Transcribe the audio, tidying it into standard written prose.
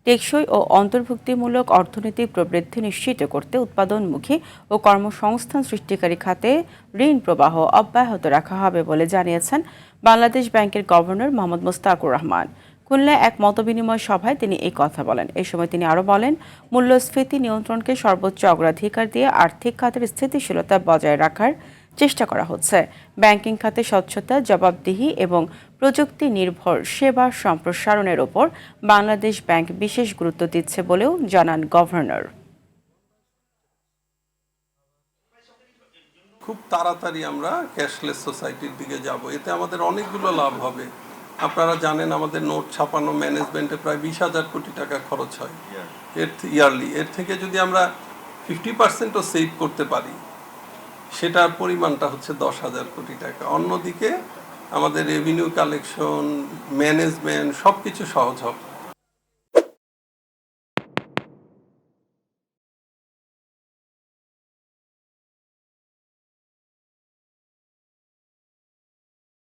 টেকসই ও অন্তর্ভুক্তিমূলক অর্থনৈতিক প্রবৃদ্ধি নিশ্চিত করতে উৎপাদনমুখী ও কর্মসংস্থান সৃষ্টিকারী খাতে ঋণ প্রবাহ অব্যাহত রাখা হবে বলে জানিয়েছেন বাংলাদেশ ব্যাংকের গভর্নর মোহাম্মদ মোস্তাকুর রহমান। খুলনায় এক মতবিনিময় সভায় তিনি এই কথা বলেন। এ সময় তিনি আরও বলেন, মূল্যস্ফীতি নিয়ন্ত্রণকে সর্বোচ্চ অগ্রাধিকার দিয়ে আর্থিক খাতের স্থিতিশীলতা বজায় রাখার চেষ্টা করা হচ্ছে। ব্যাংকিং খাতে স্বচ্ছতা, জবাবদিহি এবং প্রযুক্তি নির্ভর সেবা সম্প্রসারণের ওপর বাংলাদেশ ব্যাংক বিশেষ গুরুত্ব দিচ্ছে বলেও জানান গভর্নর। খুব তাড়াতাড়ি আমরা ক্যাশলেস সোসাইটির দিকে যাব, এতে আমাদের অনেকগুলো লাভ হবে। আপনারা জানেন আমাদের নোট ছাপানো ম্যানেজমেন্টে প্রায় 20,000 কোটি টাকা খরচ হয় ইয়ারলি। এর থেকে যদি আমরা 50%ও সেভ করতে পারি, সেটার পরিমাণটা হচ্ছে 10,000 কোটি টাকা। অন্যদিকে আমাদের রেভিনিউ কালেকশন, ম্যানেজমেন্ট সব কিছু সহজ হবে।